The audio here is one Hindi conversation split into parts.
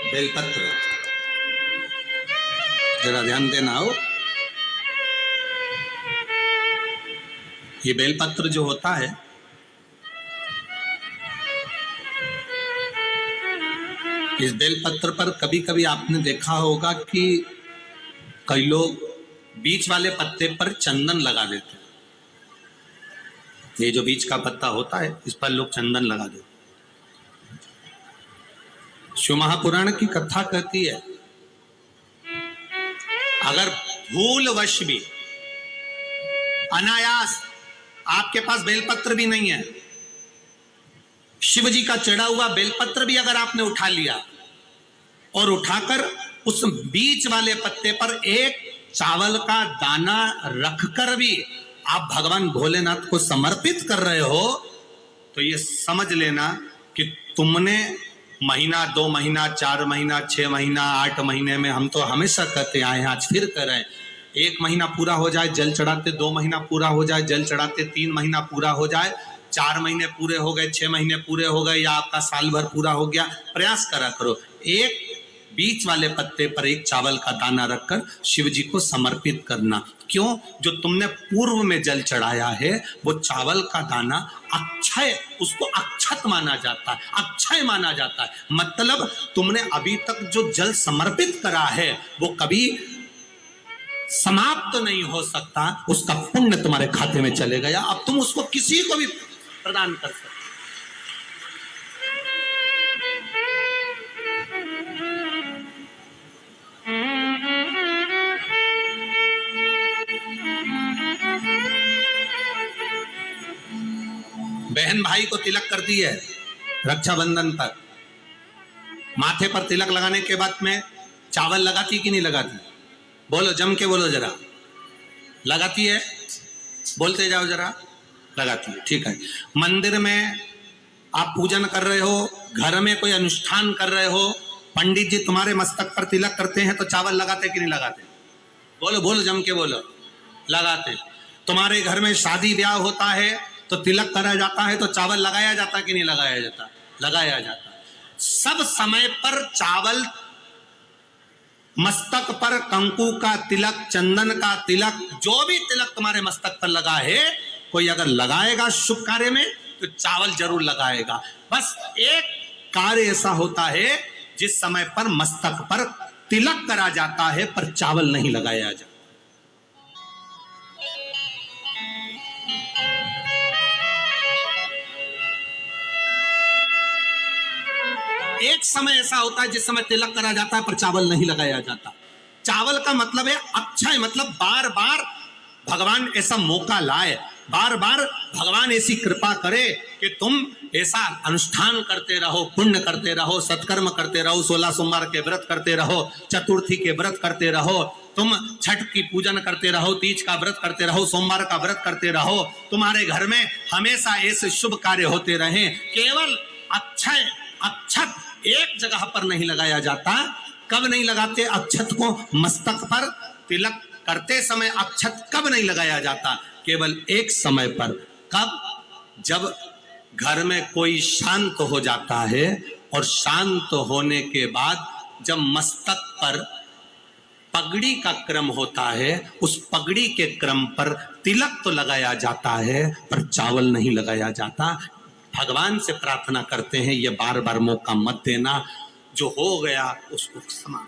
बेलपत्र, जरा ध्यान देना हो। ये बेलपत्र जो होता है, इस बेलपत्र पर कभी कभी आपने देखा होगा कि कई लोग बीच वाले पत्ते पर चंदन लगा देते हैं। ये जो बीच का पत्ता होता है, इस पर लोग चंदन लगा देते हैं। शिव महापुराण की कथा कहती है, अगर भूलवश भी अनायास आपके पास बेलपत्र भी नहीं है, शिव जी का चढ़ा हुआ बेलपत्र भी अगर आपने उठा लिया और उठाकर उस बीच वाले पत्ते पर एक चावल का दाना रखकर भी आप भगवान भोलेनाथ को समर्पित कर रहे हो, तो ये समझ लेना कि तुमने महीना, 2 महीना, 4 महीना, 6 महीना, 8 महीने में, हम तो हमेशा कहते आए हैं, आज फिर कर रहे हैं, 1 महीना पूरा हो जाए जल चढ़ाते, 2 महीना पूरा हो जाए जल चढ़ाते, 3 महीना पूरा हो जाए, 4 महीने पूरे हो गए, 6 महीने पूरे हो गए, या आपका साल भर पूरा हो गया, प्रयास करा करो, एक बीच वाले पत्ते पर एक चावल का दाना रखकर शिव जी को समर्पित करना। क्यों? जो तुमने पूर्व में जल चढ़ाया है, वो चावल का दाना अक्षय, उसको अक्षत माना जाता है, अक्षय माना जाता है। मतलब तुमने अभी तक जो जल समर्पित करा है वो कभी समाप्त नहीं हो सकता, उसका पुण्य तुम्हारे खाते में चले गया, अब तुम उसको किसी को भी प्रदान कर सकते। बहन भाई को तिलक करती है रक्षाबंधन पर, माथे पर तिलक लगाने के बाद में चावल लगाती कि नहीं लगाती? बोलो, जम के बोलो जरा। लगाती है? बोलते जाओ जरा। लगाती है, ठीक है। मंदिर में आप पूजन कर रहे हो, घर में कोई अनुष्ठान कर रहे हो, पंडित जी तुम्हारे मस्तक पर तिलक करते हैं तो चावल लगाते कि नहीं लगाते? बोलो बोलो, जम के बोलो। लगाते। तुम्हारे घर में शादी ब्याह होता है तो तिलक करा जाता है तो चावल लगाया जाता कि नहीं लगाया जाता? लगाया जाता। सब समय पर चावल, मस्तक पर कंकु का तिलक, चंदन का तिलक, जो भी तिलक तुम्हारे मस्तक पर लगा है, कोई अगर लगाएगा शुभ कार्य में तो चावल जरूर लगाएगा। बस एक कार्य ऐसा होता है जिस समय पर मस्तक पर तिलक करा जाता है पर चावल नहीं लगाया जाता। एक समय ऐसा होता है जिस समय तिलक करा जाता है पर चावल नहीं लगाया जाता। चावल का मतलब है अक्षय, मतलब बार बार भगवान ऐसा मौका लाए, बार बार भगवान ऐसी कृपा करे कि तुम ऐसा अनुष्ठान करते रहो, पुण्य करते रहो, सत्कर्म करते रहो, 16 सोमवार के व्रत करते रहो, चतुर्थी के व्रत करते रहो, तुम छठ की पूजन करते रहो, तीज का व्रत करते रहो, सोमवार का व्रत करते रहो, तुम्हारे घर में हमेशा ऐसे शुभ कार्य होते रहे। केवल अक्षय, अक्षत एक जगह पर नहीं लगाया जाता। कब नहीं लगाते अक्षत को? मस्तक पर तिलक करते समय अक्षत कब नहीं लगाया जाता? केवल एक समय पर। कब? जब घर में कोई शांत हो जाता है, और शांत होने के बाद जब मस्तक पर पगड़ी का क्रम होता है, उस पगड़ी के क्रम पर तिलक तो लगाया जाता है पर चावल नहीं लगाया जाता। भगवान से प्रार्थना करते हैं ये बार बार मौका मत देना, जो हो गया उसको क्षमा,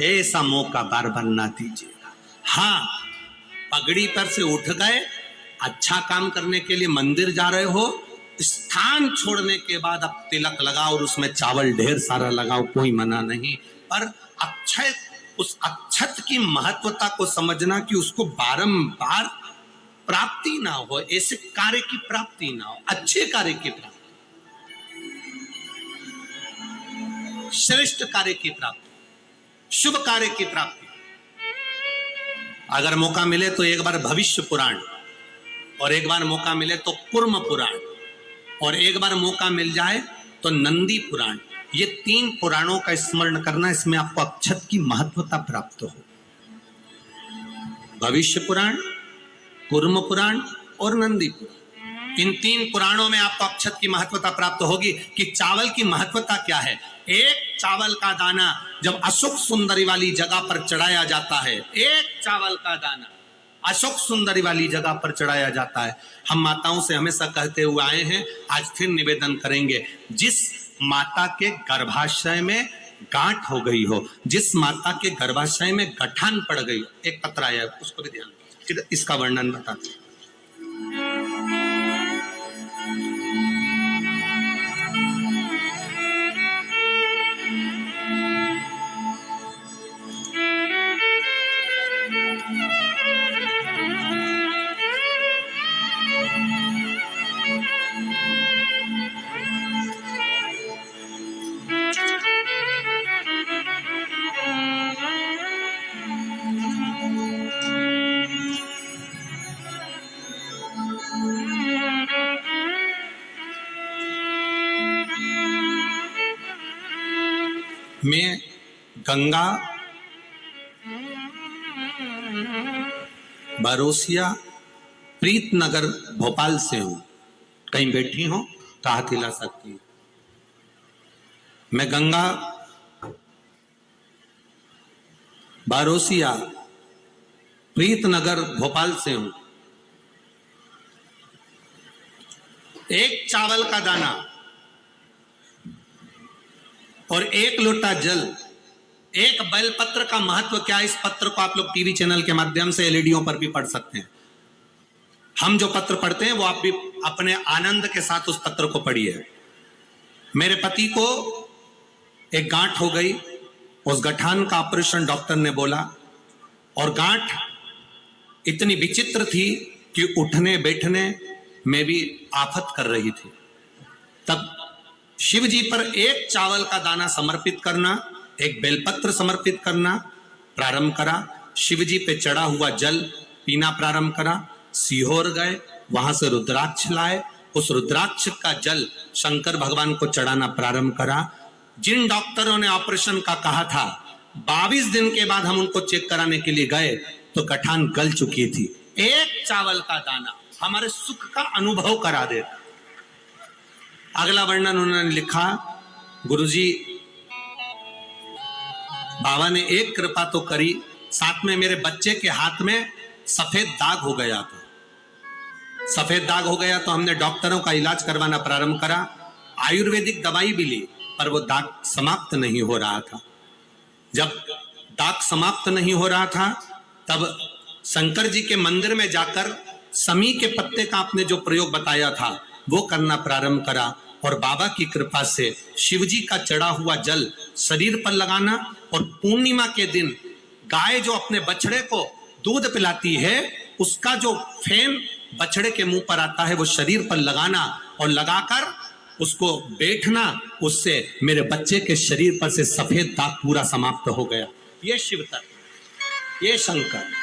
ऐसा मौका बार बार ना दीजिएगा। हाँ, पगड़ी पर से उठ गए, अच्छा काम करने के लिए मंदिर जा रहे हो, स्थान छोड़ने के बाद अब तिलक लगाओ और उसमें चावल ढेर सारा लगाओ, कोई मना नहीं। पर अक्षय, उस अक्षत की महत्वता को समझना कि उसको बारंबार प्राप्ति ना हो, ऐसे कार्य की प्राप्ति ना हो, अच्छे कार्य की प्राप्ति, श्रेष्ठ कार्य की प्राप्ति, शुभ कार्य की प्राप्ति। अगर मौका मिले तो एक बार भविष्य पुराण, और एक बार मौका मिले तो कुर्म पुराण, और एक बार मौका मिल जाए तो नंदी पुराण, ये 3 पुराणों का स्मरण करना, इसमें आपको अक्षत की महत्वता प्राप्त हो। भविष्य पुराण, कुर्म पुराण और नंदी पुराण, इन 3 पुराणों में आपको अक्षत की महत्वता प्राप्त होगी कि चावल की महत्वता क्या है। एक चावल का दाना जब अशोक सुंदरी वाली जगह पर चढ़ाया जाता है, एक चावल का दाना अशोक सुंदरी वाली जगह पर चढ़ाया जाता है। हम माताओं से हमेशा कहते हुए आए हैं, आज फिर निवेदन करेंगे, जिस माता के गर्भाशय में गांठ हो गई हो, जिस माता के गर्भाशय में गठान पड़ गई, एक पत्र आया है उसको भी ध्यान, इसका वर्णन बताते हैं। मैं गंगा बरोसिया प्रीतनगर भोपाल से हूं। कहीं बैठी हो तो हाथ हिला सकती है। मैं गंगा बरोसिया प्रीतनगर भोपाल से हूं। एक चावल का दाना और एक लोटा जल, एक बेलपत्र का महत्व क्या है, इस पत्र को आप लोग टीवी चैनल के माध्यम से एलईडीओं पर भी पढ़ सकते हैं। हम जो पत्र पढ़ते हैं वो आप भी अपने आनंद के साथ उस पत्र को पढ़िए। मेरे पति को एक गांठ हो गई, उस गठान का ऑपरेशन डॉक्टर ने बोला, और गांठ इतनी विचित्र थी कि उठने बैठने में भी आफत कर रही थी। तब शिव जी पर एक चावल का दाना समर्पित करना, एक बेलपत्र समर्पित करना प्रारंभ करा। शिव जी पे चढ़ा हुआ जल पीना प्रारंभ करा। सीहोर गए, वहां से रुद्राक्ष लाए, उस रुद्राक्ष का जल शंकर भगवान को चढ़ाना प्रारंभ करा। जिन डॉक्टरों ने ऑपरेशन का कहा था, 22 दिन के बाद हम उनको चेक कराने के लिए गए तो गठान गल चुकी थी। एक चावल का दाना हमारे सुख का अनुभव करा दे। अगला वर्णन उन्होंने लिखा, गुरुजी बाबा ने एक कृपा तो करी, साथ में मेरे बच्चे के हाथ में सफेद दाग हो गया था। सफेद दाग हो गया तो हमने डॉक्टरों का इलाज करवाना प्रारंभ करा। आयुर्वेदिक दवाई भी ली, पर वो दाग समाप्त नहीं हो रहा था। जब दाग समाप्त नहीं हो रहा था तब शंकर जी के मंदिर में जाकर समी के पत्ते का आपने जो प्रयोग बताया था वो करना प्रारंभ करा, और बाबा की कृपा से शिव जी का चढ़ा हुआ जल शरीर पर लगाना, और पूर्णिमा के दिन गाय जो अपने बछड़े को दूध पिलाती है उसका जो फेन बछड़े के मुंह पर आता है वो शरीर पर लगाना, और लगाकर उसको बैठना, उससे मेरे बच्चे के शरीर पर से सफेद दाग पूरा समाप्त हो गया। ये शिव तत्व, ये शंकर।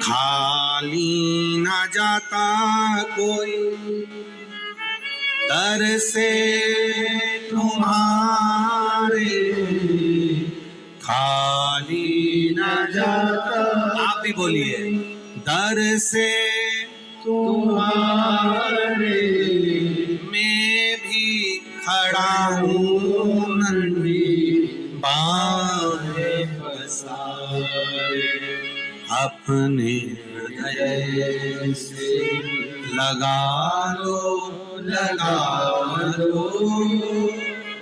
खाली ना जाता कोई दर से तुम्हारे, खाली ना जाता, आप भी बोलिए, दर से तुम्हारे मैं भी खड़ा हूँ नंदी बाहें पसारे, अपने हृदय से लगा लो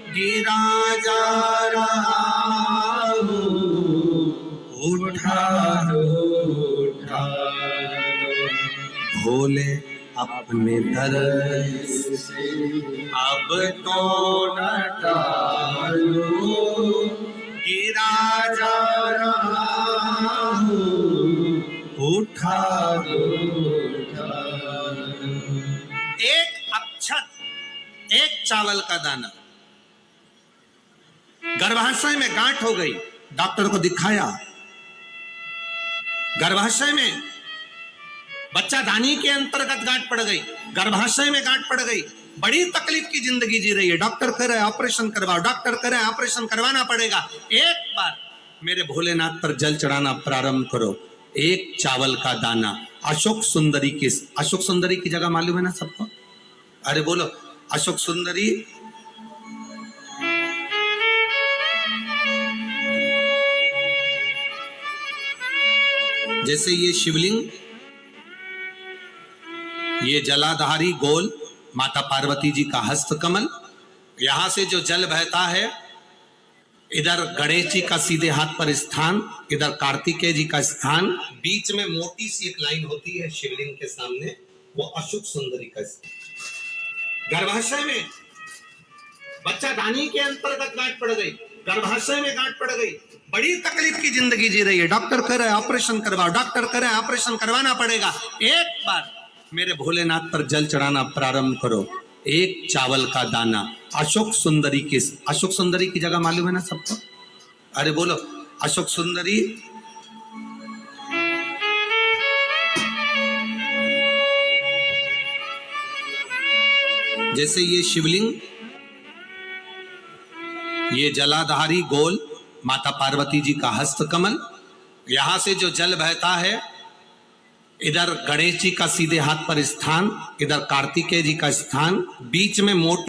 गिरा जा रहा हूँ, उठा लो भोले अपने दर से अब तो न टालो, गिरा जा रहा हूँ, उठा लो। एक अक्षत, एक चावल का दाना, गर्भाशय में गांठ हो गई, डॉक्टर को दिखाया, गर्भाशय में बच्चा दानी के अंतर्गत गांठ पड़ गई, गर्भाशय में गांठ पड़ गई, बड़ी तकलीफ की जिंदगी जी रही है। डॉक्टर कह रहे ऑपरेशन करवाओ, डॉक्टर कह रहे ऑपरेशन करवाना पड़ेगा। एक बार मेरे भोलेनाथ पर जल चढ़ाना प्रारंभ करो। एक चावल का दाना। अशोक सुंदरी की जगह मालूम है ना सबको? अरे बोलो, अशोक सुंदरी जैसे ये शिवलिंग, ये जलाधारी गोल माता पार्वती जी का हस्त कमल, यहां से जो जल बहता है, इधर गणेश जी का सीधे हाथ पर स्थान, इधर कार्तिकेय जी का स्थान, बीच में मोटी सी एक लाइन होती है शिवलिंग के सामने, वो अशोक सुंदरी का स्थान। गर्भाशय में बच्चा दानी के अंतर्गत गांठ पड़ गई, गर्भाशय में गांठ पड़ गई, बड़ी तकलीफ की जिंदगी जी रही है, डॉक्टर कह रहे ऑपरेशन करवाओ, डॉक्टर कह रहे ऑपरेशन करवाना पड़ेगा। एक बार मेरे भोलेनाथ पर जल चढ़ाना प्रारंभ करो, एक चावल का दाना। अशोक सुंदरी की जगह मालूम है ना सबको? अरे बोलो, अशोक सुंदरी जैसे ये शिवलिंग, ये जलाधारी गोल माता पार्वती जी का हस्त कमल, यहां से जो जल बहता है, इधर गणेश जी का सीधे हाथ पर स्थान, इधर कार्तिकेय जी का स्थान, बीच में मोटी